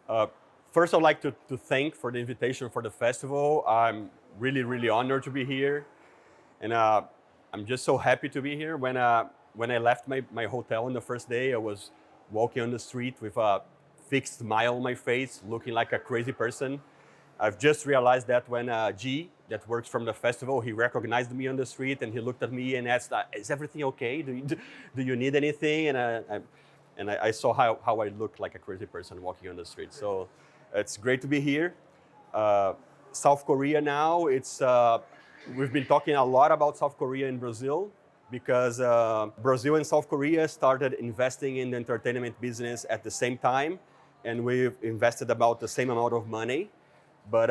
Uh, First, I'd like to thank for the invitation for the festival. I'm really, really honored to be here. And I'm just so happy to be here. When I left my hotel on the first day, I was walking on the street with a fixed smile on my face, looking like a crazy person. I've just realized that when G, that works from the festival, he recognized me on the street and he looked at me and asked, is everything okay? Do you need anything? And I saw how I looked like a crazy person walking on the street. So it's great to be here. South Korea now, we've been talking a lot about South Korea in Brazil because Brazil and South Korea started investing in the entertainment business at the same time, and we've invested about the same amount of money. But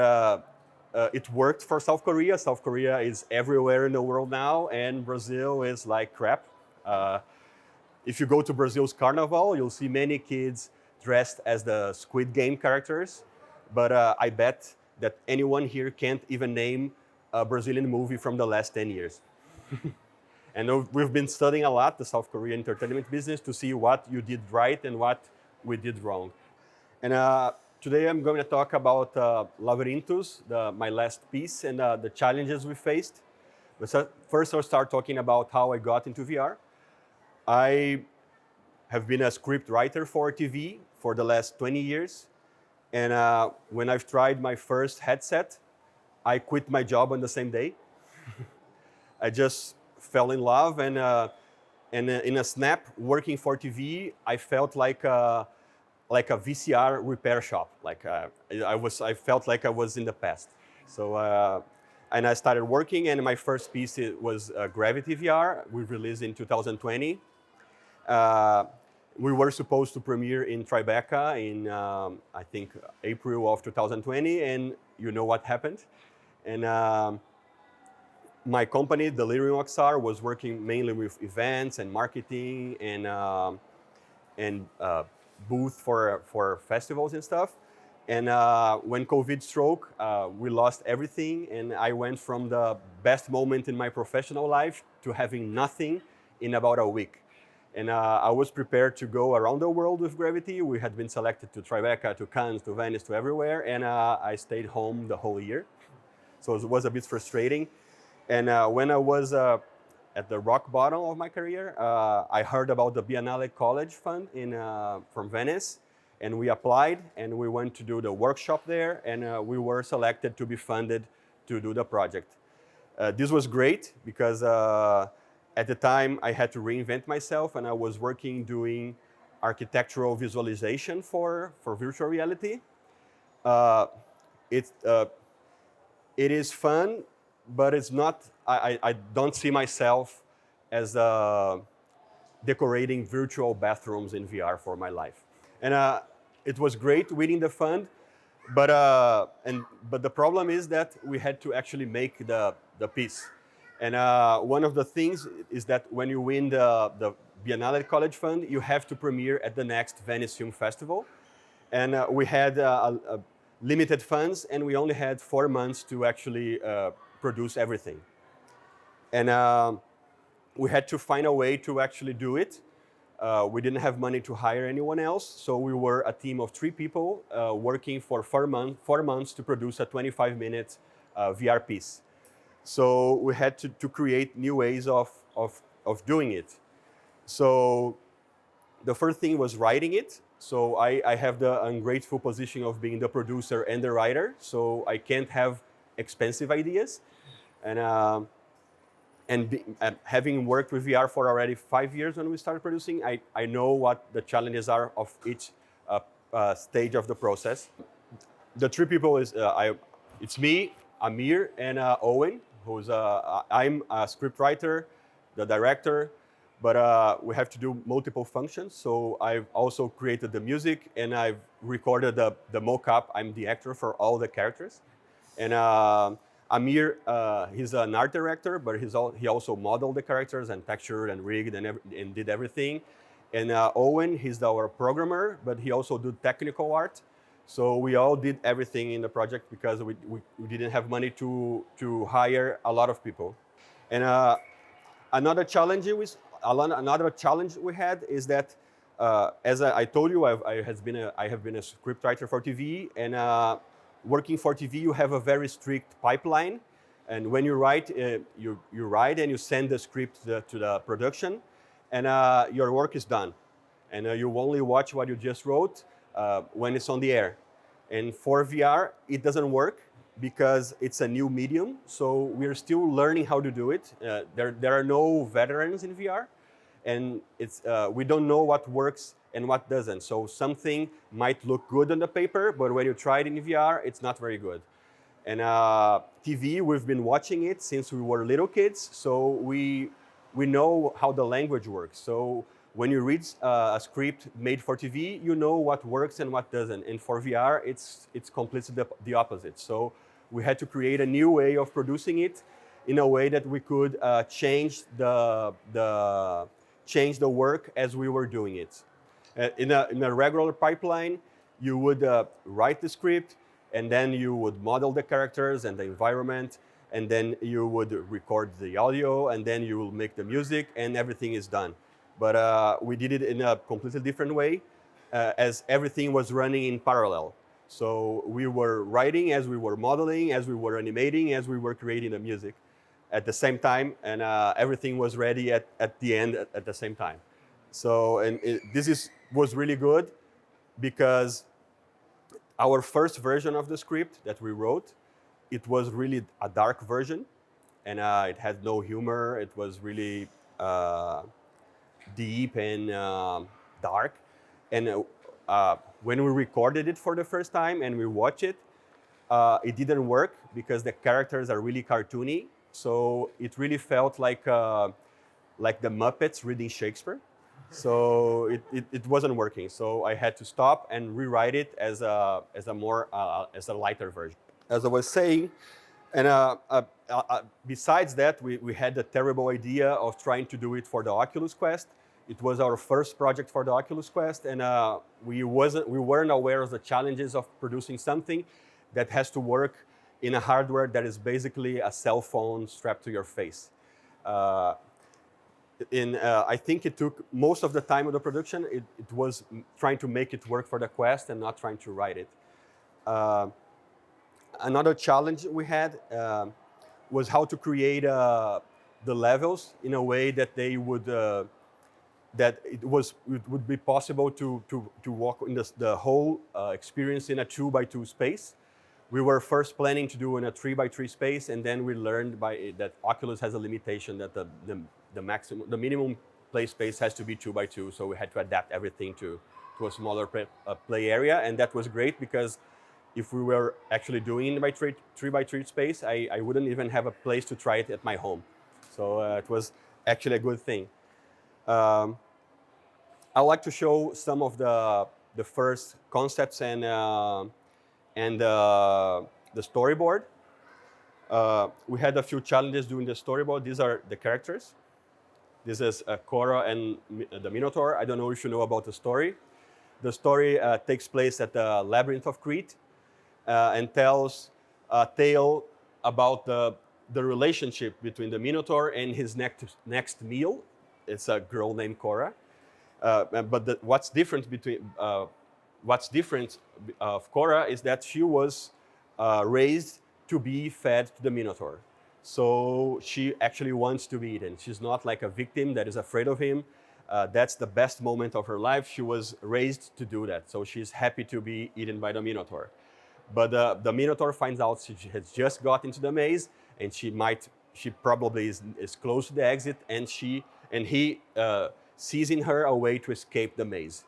it worked for South Korea. South Korea is everywhere in the world now, and Brazil is like crap. If you go to Brazil's carnival, you'll see many kids dressed as the Squid Game characters, but I bet that anyone here can't even name a Brazilian movie from the last 10 years. And we've been studying a lot the South Korean entertainment business to see what you did right and what we did wrong. And today I'm going to talk about Lavrynthos, my last piece, and the challenges we faced. But first I'll start talking about how I got into VR. I have been a script writer for TV for the last 20 years. And when I've tried my first headset, I quit my job on the same day. I just fell in love, and in a snap, working for TV, I felt like a VCR repair shop. I felt like I was in the past. So, and I started working, and my first piece was Gravity VR. We released in 2020. We were supposed to premiere in Tribeca in, I think, April of 2020, and you know what happened. And my company, Bifan Xr, was working mainly with events and marketing and booth for festivals and stuff. And when COVID struck, we lost everything, and I went from the best moment in my professional life to having nothing in about a week. And I was prepared to go around the world with Gravity. We had been selected to Tribeca, to Cannes, to Venice, to everywhere, and I stayed home the whole year. So it was a bit frustrating. And when I was at the rock bottom of my career, I heard about the Biennale College Fund from Venice, and we applied, and we went to do the workshop there, and we were selected to be funded to do the project. This was great because at the time, I had to reinvent myself, and I was working doing architectural visualization for virtual reality. It is fun, but it's not. I don't see myself as decorating virtual bathrooms in VR for my life. And it was great winning the fund, but the problem is that we had to actually make the piece. And one of the things is that when you win the Biennale College Fund, you have to premiere at the next Venice Film Festival. And we had limited funds, and we only had 4 months to actually produce everything. And we had to find a way to actually do it. We didn't have money to hire anyone else, so we were a team of 3 people working for 4 months to produce a 25-minute VR piece. So we had to create new ways of doing it. So the first thing was writing it. So I have the ungrateful position of being the producer and the writer. So I can't have expensive ideas. And having worked with VR for already 5 years when we started producing, I know what the challenges are of each stage of the process. The 3 people it's me, Amir, and Owen. I'm a scriptwriter, the director, but we have to do multiple functions. So I've also created the music, and I've recorded the mock-up. I'm the actor for all the characters. And Amir, he's an art director, but he also modeled the characters and textured and rigged and did everything. And Owen, he's our programmer, but he also did technical art. So we all did everything in the project because we didn't have money to hire a lot of people. And another challenge we had is that As I told you, I have been a script writer for TV, and working for TV, you have a very strict pipeline. And when you write, you write and you send the script to the production, and your work is done. And you only watch what you just wrote when it's on the air. And for VR, it doesn't work because it's a new medium. So we're still learning how to do it. There are no veterans in VR, and we don't know what works and what doesn't. So something might look good on the paper, but when you try it in VR, it's not very good. And TV, we've been watching it since we were little kids, so we know how the language works. So when you read a script made for TV, you know what works and what doesn't. And for VR, it's completely the opposite. So we had to create a new way of producing it in a way that we could change the work as we were doing it. In a regular pipeline, you would write the script, and then you would model the characters and the environment, and then you would record the audio, and then you will make the music, and everything is done. But we did it in a completely different way, as everything was running in parallel. So we were writing as we were modeling, as we were animating, as we were creating the music at the same time, and everything was ready at the end at the same time. So, and this was really good because our first version of the script that we wrote, it was really a dark version, and it had no humor. It was really deep and dark. And when we recorded it for the first time and we watched it, it didn't work because the characters are really cartoony. So it really felt like the Muppets reading Shakespeare. So it wasn't working. So I had to stop and rewrite it as a lighter version. As I was saying, and besides that, we had the terrible idea of trying to do it for the Oculus Quest. It was our first project for the Oculus Quest, and we weren't aware of the challenges of producing something that has to work in a hardware that is basically a cell phone strapped to your face. I think it took most of the time of the production. It was trying to make it work for the Quest and not trying to write it. Another challenge we had was how to create the levels in a way that they would that it would be possible to walk in the whole experience in a 2x2 space. We were first planning to do in a 3x3 space, and then we learned that Oculus has a limitation that the minimum play space has to be 2x2. So we had to adapt everything to a smaller play area, and that was great because if we were actually doing it by 3x3 space, I wouldn't even have a place to try it at my home. So it was actually a good thing. I'd like to show some of the first concepts and the storyboard. We had a few challenges doing the storyboard. These are the characters. This is Cora and the Minotaur. I don't know if you know about the story. The story takes place at the Labyrinth of Crete and tells a tale about the relationship between the Minotaur and his next meal. It's a girl named Cora. But what's different of Cora is that she was raised to be fed to the Minotaur. So she actually wants to be eaten. She's not like a victim that is afraid of him. That's the best moment of her life. She was raised to do that. So she's happy to be eaten by the Minotaur. But the Minotaur finds out she has just got into the maze, and she probably is close to the exit, and he sees in her a way to escape the maze.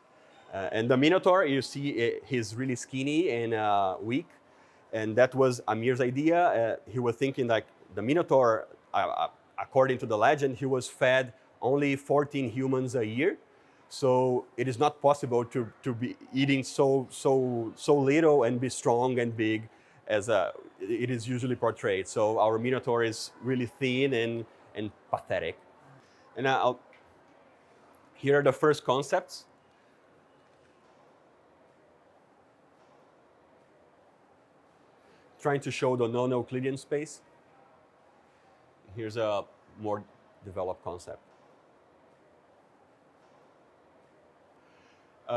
And the Minotaur, you see, he's really skinny and weak. And that was Amir's idea. He was thinking like the Minotaur, according to the legend, he was fed only 14 humans a year. So it is not possible to be eating so little and be strong and big as it is usually portrayed. So our Minotaur is really thin and pathetic. And here are the first concepts. Trying to show the non-Euclidean space. Here's a more developed concept.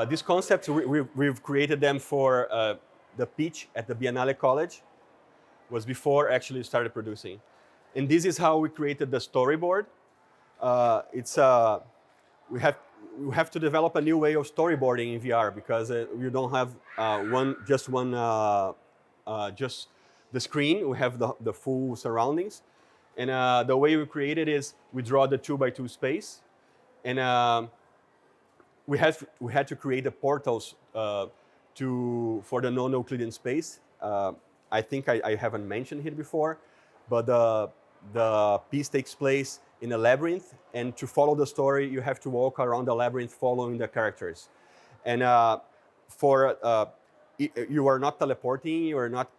These concepts, we've created them for the pitch at the Biennale College, was before actually started producing. And this is how we created the storyboard. We have to develop a new way of storyboarding in VR because we don't have just the screen. We have the full surroundings. And the way we create it is we draw the 2x2 space. And we had to create the portals for the non-Euclidean space. I think I haven't mentioned here before, but the piece takes place in a labyrinth, and to follow the story, you have to walk around the labyrinth following the characters. And you are not teleporting, you are not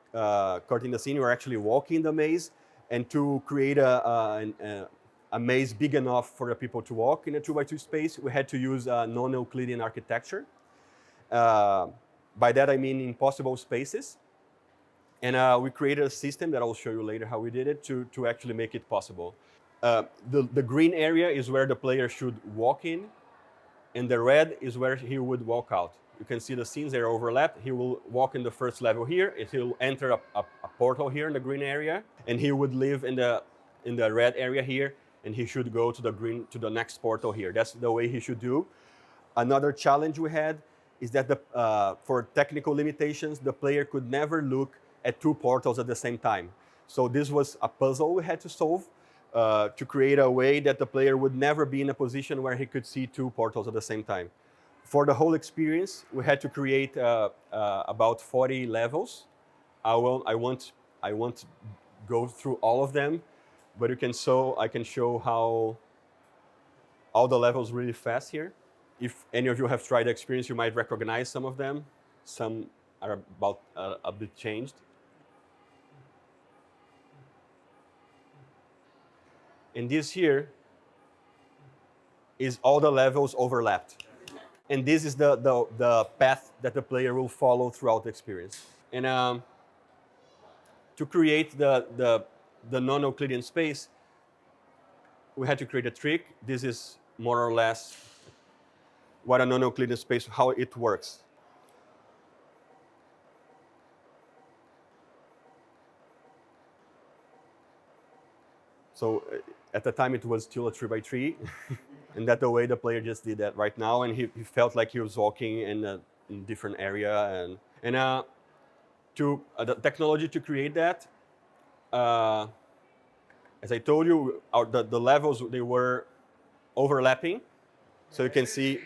cutting the scene, you are actually walking the maze. And to create a maze big enough for the people to walk in a 2x2 space, we had to use non-Euclidean architecture. By that I mean impossible spaces. And we created a system that I'll show you later how we did it to actually make it possible. The green area is where the player should walk in, and the red is where he would walk out. You can see the scenes, they are overlapped. He will walk in the first level here, and he'll enter a portal here in the green area, and he would live in the red area here, and he should go to the next portal here. That's the way he should do. Another challenge we had is that for technical limitations, the player could never look at two portals at the same time. So this was a puzzle we had to solve to create a way that the player would never be in a position where he could see two portals at the same time. For the whole experience, we had to create about 40 levels. I won't go through all of them, but I can show how all the levels really fast here. If any of you have tried the experience, you might recognize some of them. Some are about a bit changed. And this here is all the levels overlapped. And this is the path that the player will follow throughout the experience. And to create the non-Euclidean space, we had to create a trick. This is more or less what a non-Euclidean space, how it works. So at the time it was still a 3x3, and that's the way the player just did that right now, and he felt like he was walking in a different area. And the technology to create that, as I told you, the levels, they were overlapping. So you can see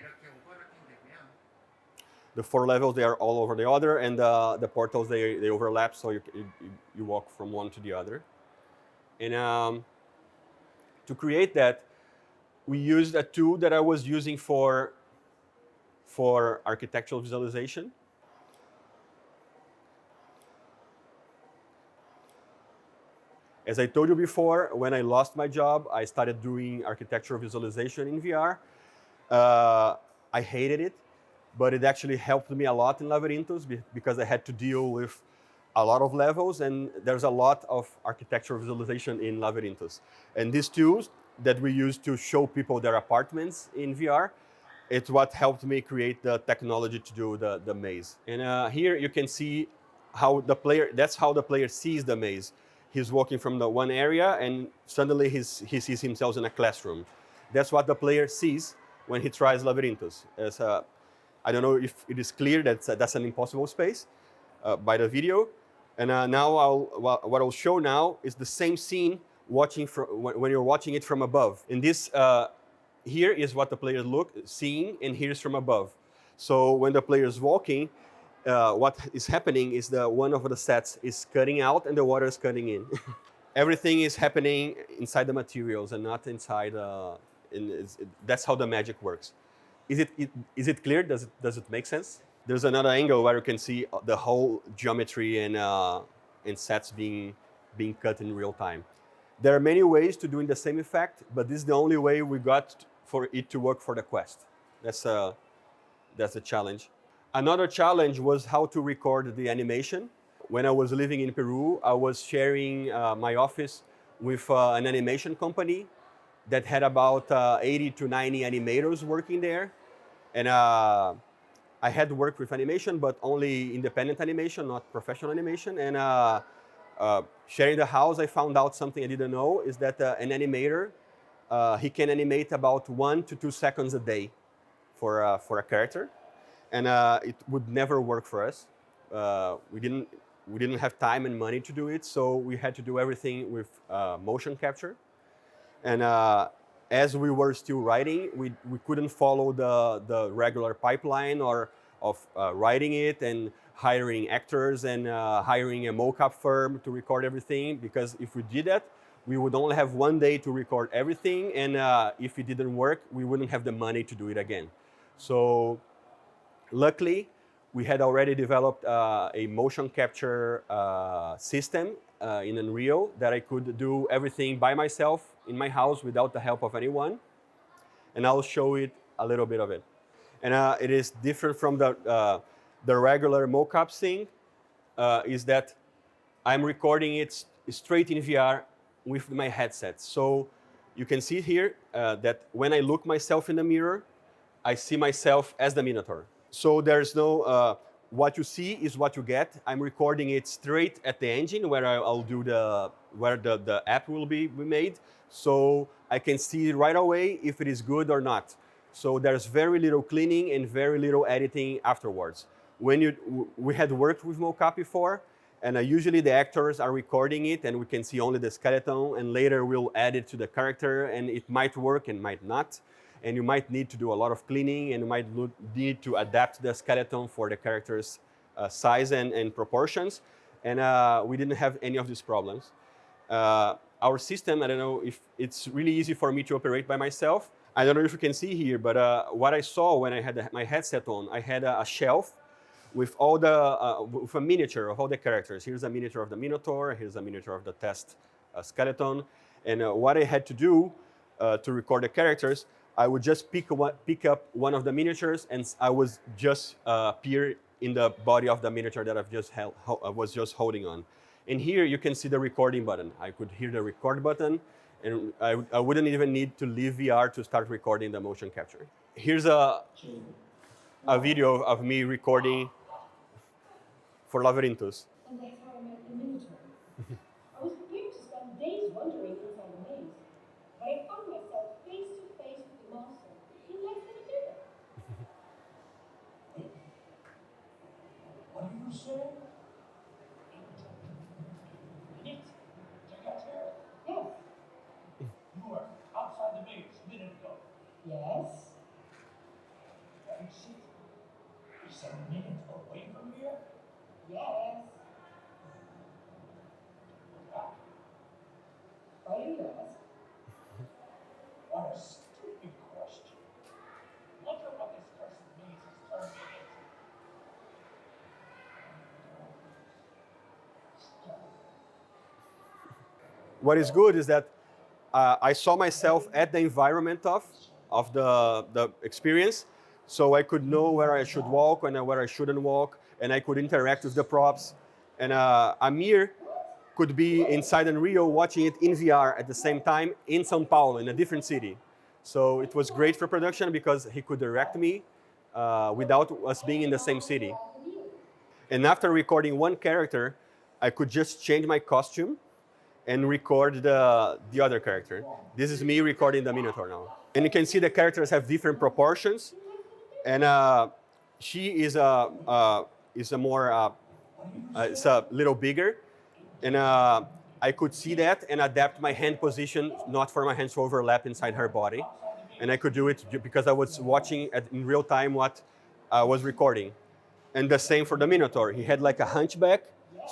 the 4 levels, they are all over the other, and the portals, they overlap, so you walk from one to the other. And to create that, we used a tool that I was using for architectural visualization. As I told you before, when I lost my job, I started doing architectural visualization in VR. I hated it, but it actually helped me a lot in Lavrynthos because I had to deal with a lot of levels, and there's a lot of architectural visualization in Lavrynthos. And these tools that we use to show people their apartments in VR, it's what helped me create the technology to do the maze. And here you can see that's how the player sees the maze. He's walking from the one area, and suddenly he sees himself in a classroom. That's what the player sees when he tries Lavrynthos. I don't know if it is clear that that's an impossible space by the video. And now what I'll show now is the same scene when you're watching it from above. And this here is what the player is seeing, and here's from above. So when the player is walking, what is happening is one of the sets is cutting out and the water is cutting in. Everything is happening inside the materials and not inside. That's how the magic works. Is it clear? Does it make sense? There's another angle where you can see the whole geometry and sets being cut in real time. There are many ways to doing the same effect, but this is the only way we got for it to work for the Quest. That's a challenge. Another challenge was how to record the animation. When I was living in Peru, I was sharing my office with an animation company that had about 80 to 90 animators working there. And I had worked with animation, but only independent animation, not professional animation. And sharing the house, I found out something I didn't know, is that an animator, he can animate about 1 to 2 seconds a day for a character. And it would never work for us. We didn't have time and money to do it, so we had to do everything with motion capture. And as we were still writing, we couldn't follow the regular pipeline of writing it and hiring actors and hiring a mocap firm to record everything, because if we did that, we would only have 1 day to record everything, and if it didn't work, we wouldn't have the money to do it again. So luckily, we had already developed a motion capture system in Unreal that I could do everything by myself in my house without the help of anyone. And I'll show it a little bit of it. And it is different from the regular mocap thing, is that I'm recording it straight in VR with my headset. So you can see here that when I look myself in the mirror, I see myself as the Minotaur. So there's no, what you see is what you get. I'm recording it straight at the engine where I'll do where the app will be made. So I can see right away if it is good or not. So there's very little cleaning and very little editing afterwards. We had worked with mocap before, and usually the actors are recording it and we can see only the skeleton, and later we'll add it to the character, and it might work and might not. And you might need to do a lot of cleaning, and you might need to adapt the skeleton for the character's size and proportions. And we didn't have any of these problems. Our system, I don't know if it's really easy for me to operate by myself. I don't know if you can see here, but what I saw when I had my headset on, I had a shelf with all with a miniature of all the characters. Here's a miniature of the Minotaur, here's a miniature of the test skeleton. And what I had to do to record the characters, I would just pick up one of the miniatures, and I was just appear in the body of the miniature that I was just holding on. And here you can see the recording button. I could hear the record button, and I wouldn't even need to leave VR to start recording the motion capture. Here's a video of me recording for Lavrynthos. And that's how I met the Minotaur. I was prepared to spend days wandering inside the maze, but I found myself face to face with the monster in less than a minute. What did you say? Minute? Yes. You were outside the maze a minute ago. Yes. Is it? Is a minute away from here? Yes. Why do you ask? What a stupid question. Wonder what this cursed maze has turned me into. What is good is that I saw myself at the environment of the experience, so I could know where I should walk and where I shouldn't walk, and I could interact with the props. And Amir could be inside Unreal watching it in VR at the same time in São Paulo, in a different city. So it was great for production because he could direct me without us being in the same city. And after recording one character, I could just change my costume and record the other character. This is me recording the Minotaur now. And you can see the characters have different proportions. And she is it's a little bigger. And I could see that and adapt my hand position, not for my hands to overlap inside her body. And I could do it because I was watching in real time what I was recording. And the same for the Minotaur. He had like a hunchback,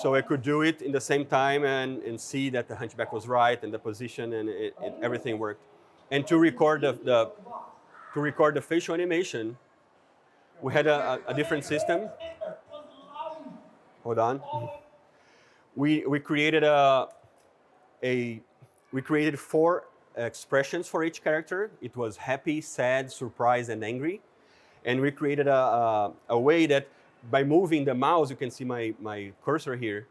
so I could do it in the same time and see that the hunchback was right and the position and everything worked. And to record the facial animation, we had a different system. Hold on. We created we created 4 expressions for each character. It was happy, sad, surprised, and angry. And we created a way that by moving the mouse, you can see my cursor here,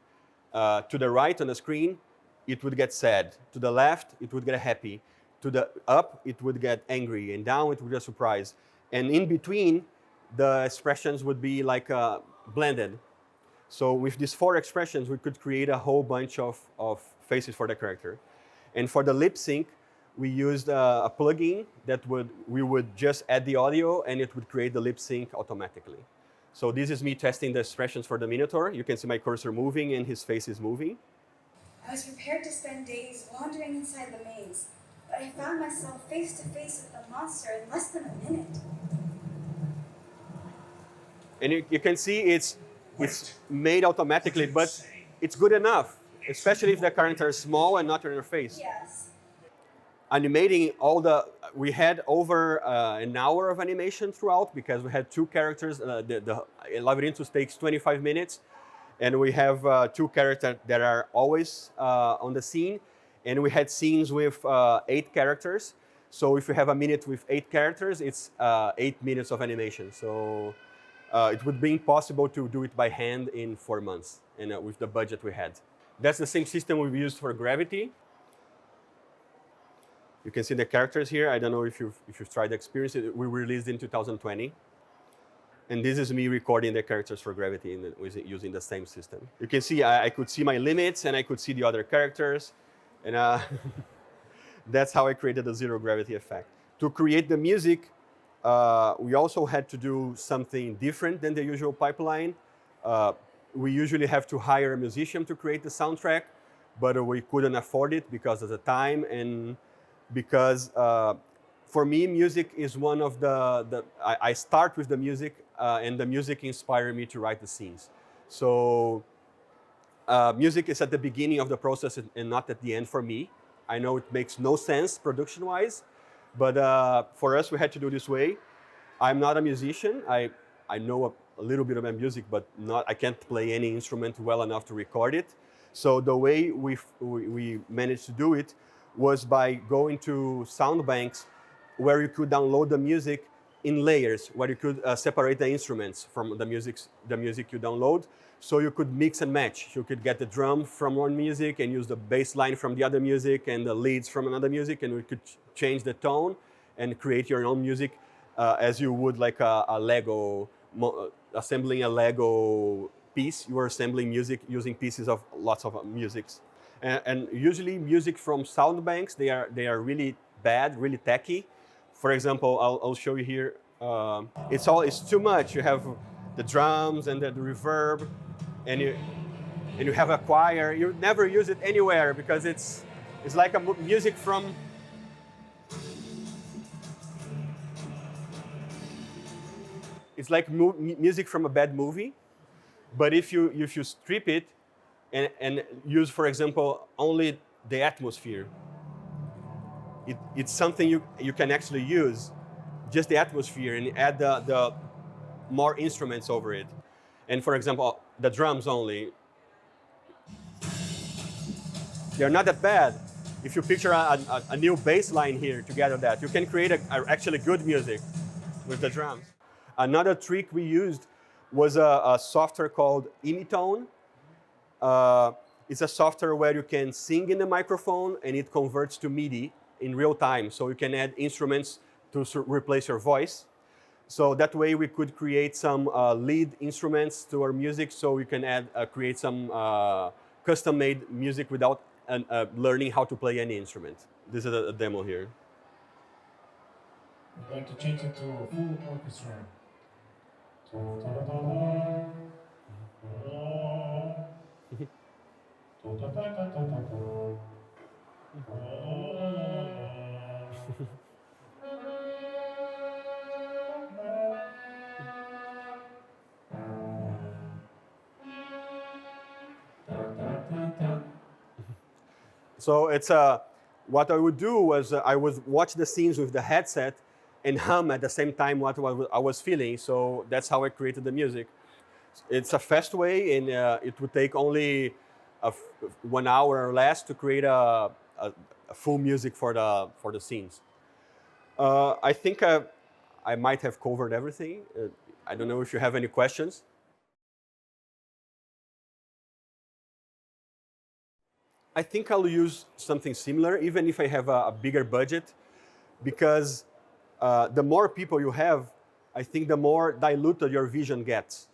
to the right on the screen, it would get sad. To the left, it would get happy. To the up, it would get angry. And down, it would get surprised. And in between, the expressions would be like blended. So with these 4 expressions, we could create a whole bunch of faces for the character. And for the lip sync, we used a plugin that we would just add the audio and it would create the lip sync automatically. So this is me testing the expressions for the Minotaur. You can see my cursor moving and his face is moving. I was prepared to spend days wandering inside the maze, but I found myself face to face with the monster in less than a minute. And you can see it's made automatically, but it's good enough, especially if the character is small and not in your face. Yes. Animating we had over an hour of animation throughout because we had 2 characters. The Lavrynthos takes 25 minutes, and we have 2 characters that are always on the scene. And we had scenes with 8 characters. So if you have a minute with 8 characters, it's 8 minutes of animation. So it would be impossible to do it by hand in 4 months, and with the budget we had. That's the same system we've used for Gravity. You can see the characters here. I don't know if you've tried the experience. We released in 2020. And this is me recording the characters for Gravity using the same system. You can see I could see my limits and I could see the other characters. And that's how I created the zero gravity effect. To create the music, we also had to do something different than the usual pipeline. We usually have to hire a musician to create the soundtrack, but we couldn't afford it because of the time and because for me, music is one of I start with the music and the music inspired me to write the scenes. So music is at the beginning of the process and not at the end for me. I know it makes no sense production-wise, but for us, we had to do this way. I'm not a musician. I know a little bit about music, but I can't play any instrument well enough to record it. So the way we managed to do it was by going to sound banks where you could download the music in layers, where you could separate the instruments from the music you download. So you could mix and match. You could get the drum from one music and use the bass line from the other music and the leads from another music, and we could change the tone and create your own music as you would like a Lego, assembling a Lego piece. You are assembling music using pieces of lots of musics. And usually music from sound banks, they are really bad, really tacky. For example, I'll show you here. It's too much. You have the drums and the reverb, and you have a choir. You never use it anywhere because it's like music from. It's like music from a bad movie, but if you strip it and use, for example, only the atmosphere, it's something you can actually use, just the atmosphere, and add the more instruments over it. And for example, the drums only, they're not that bad. If you picture a new bass line here together, that you can create actually good music with the drums. Another trick we used was a software called Imitone. It's a software where you can sing in the microphone and it converts to MIDI in real time. So you can add instruments to replace your voice. So that way we could create some lead instruments to our music, so we can create some custom-made music without learning how to play any instrument. This is a demo here. I'd like to change it to a full orchestra. So it's what I would do was I would watch the scenes with the headset and hum at the same time what I was feeling. So that's how I created the music. It's a fast way, and it would take only 1 hour or less to create a full music for the scenes. I think I might have covered everything. I don't know if you have any questions. I think I'll use something similar, even if I have a bigger budget, because the more people you have, I think the more diluted your vision gets.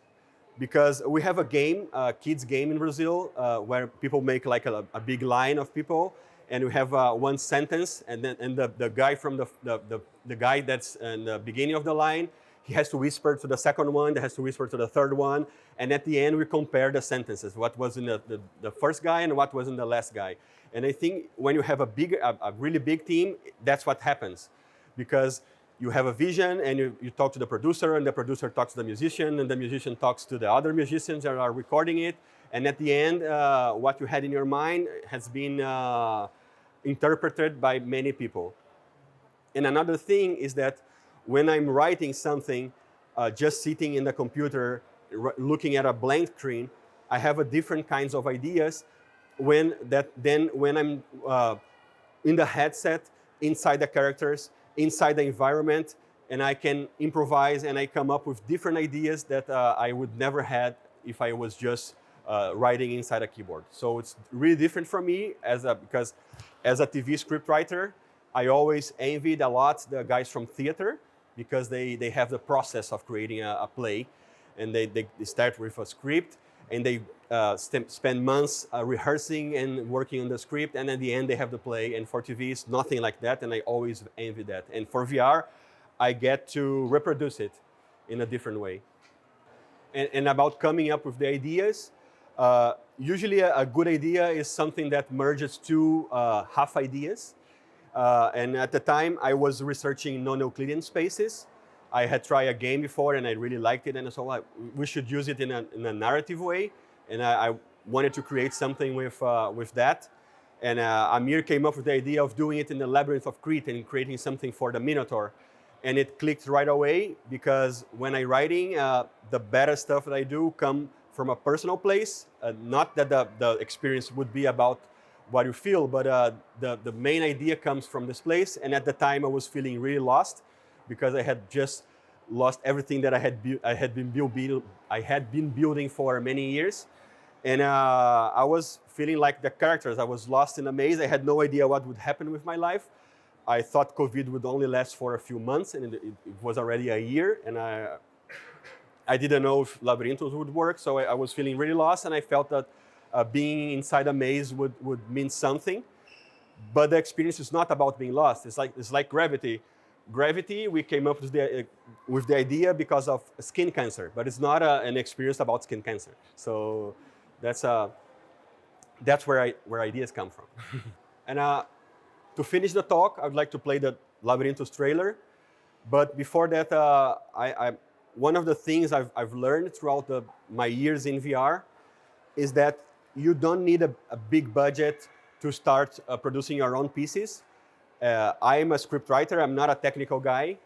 Because we have a game, a kids game in Brazil, where people make like a big line of people, and we have one sentence, and then the guy from the guy that's in the beginning of the line, he has to whisper to the second one, that has to whisper to the third one, and at the end we compare the sentences, what was in the first guy and what was in the last guy. And I think when you have a really big team, that's what happens, because you have a vision and you talk to the producer, and the producer talks to the musician, and the musician talks to the other musicians that are recording it. And at the end, what you had in your mind has been interpreted by many people. And another thing is that when I'm writing something, just sitting in the computer, looking at a blank screen, I have a different kinds of ideas when I'm in the headset, inside the characters, inside the environment, and I can improvise and I come up with different ideas that I would never had if I was just writing inside a keyboard. So it's really different for me because as a TV script writer, I always envied a lot the guys from theater, because they have the process of creating a play, and they start with a script, and they spend months rehearsing and working on the script, and at the end they have the play. And for TV, it's nothing like that, and I always envy that. And for VR, I get to reproduce it in a different way. And about coming up with the ideas, usually a good idea is something that merges two half ideas. And at the time, I was researching non-Euclidean spaces. I had tried a game before, and I really liked it, and so we should use it in a narrative way. And I wanted to create something with that. And Amir came up with the idea of doing it in the Labyrinth of Crete and creating something for the Minotaur. And it clicked right away, because when I'm writing, the better stuff that I do come from a personal place. Not that the experience would be about what you feel, but the main idea comes from this place. And at the time, I was feeling really lost, because I had just lost everything that I had been building for many years. And I was feeling like the characters. I was lost in a maze. I had no idea what would happen with my life. I thought COVID would only last for a few months, and it was already a year. And I didn't know if Lavrynthos would work, so I was feeling really lost, and I felt that being inside a maze would mean something. But the experience is not about being lost. It's like gravity. Gravity, we came up with the idea because of skin cancer, but it's not an experience about skin cancer. So that's where ideas come from. And to finish the talk, I would like to play the Lavrynthos trailer. But before that, one of the things I've learned throughout my years in VR is that you don't need a big budget to start producing your own pieces. I'm a script writer. I'm not a technical guy.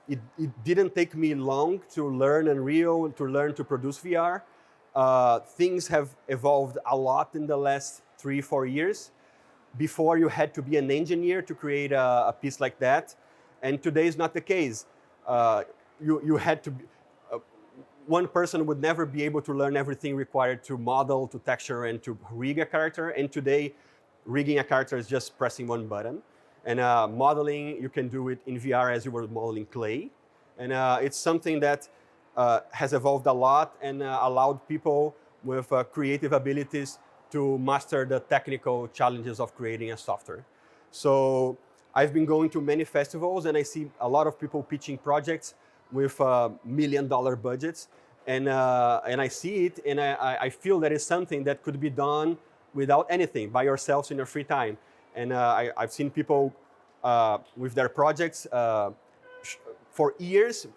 It didn't take me long to learn Unreal, to learn to produce VR. Things have evolved a lot in the last 3-4 years. Before, you had to be an engineer to create a piece like that. And today is not the case. You had to be, one person would never be able to learn everything required to model, to texture, and to rig a character. And today, rigging a character is just pressing one button. And modeling, you can do it in VR as you were modeling clay. And it's something that has evolved a lot and allowed people with creative abilities to master the technical challenges of creating a software. So I've been going to many festivals, and I see a lot of people pitching projects with $1 million budgets. And I see it, and I feel that it's something that could be done without anything, by yourselves in your free time. And I've seen people with their projects for years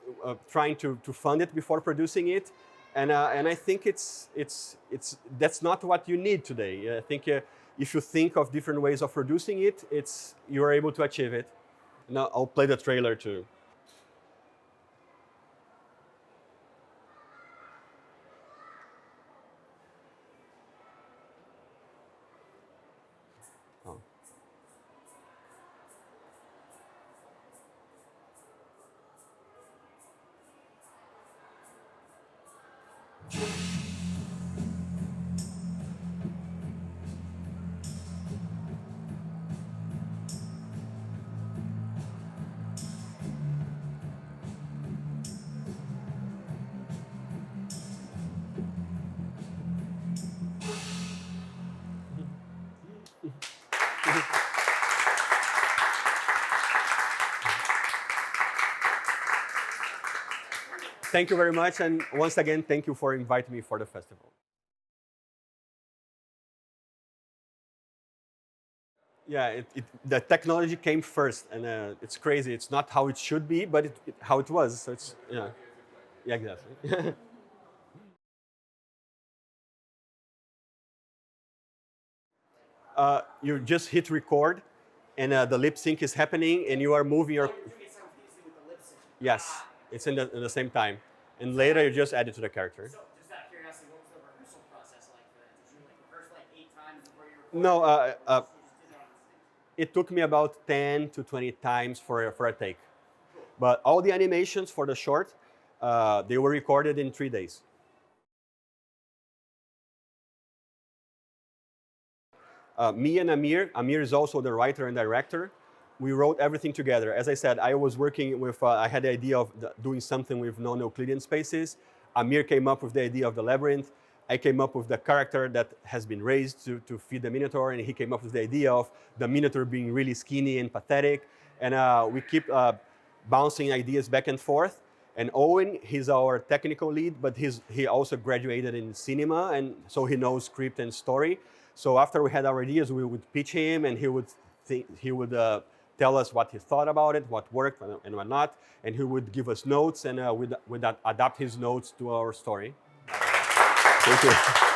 trying to fund it before producing it. And I think that's not what you need today. I think if you think of different ways of producing it, you're able to achieve it. Now I'll play the trailer too. thank you very much. And once again, thank you for inviting me for the festival. Yeah, the technology came first, and it's crazy. It's not how it should be, but how it was. So it's, yeah, exactly. You just hit record, and the lip sync is happening, and you are moving your. Yes, it's in the same time, and later you just add it to the character. So, just out of curiosity, what was the rehearsal process like for that? Did you rehearse 8 times before you recorded? No, it took me about 10 to 20 times for a take, but all the animations for the short, they were recorded in 3 days. Me and Amir is also the writer and director. We wrote everything together. As I said, I was working with, I had the idea of doing something with non-Euclidean spaces. Amir came up with the idea of the labyrinth. I came up with the character that has been raised to feed the Minotaur, and he came up with the idea of the Minotaur being really skinny and pathetic. And we keep bouncing ideas back and forth. And Owen, he's our technical lead, but he also graduated in cinema, and so he knows script and story. So after we had our ideas, we would pitch him, and he would tell us what he thought about it, what worked and what not, and he would give us notes, and we'd adapt his notes to our story. Thank you.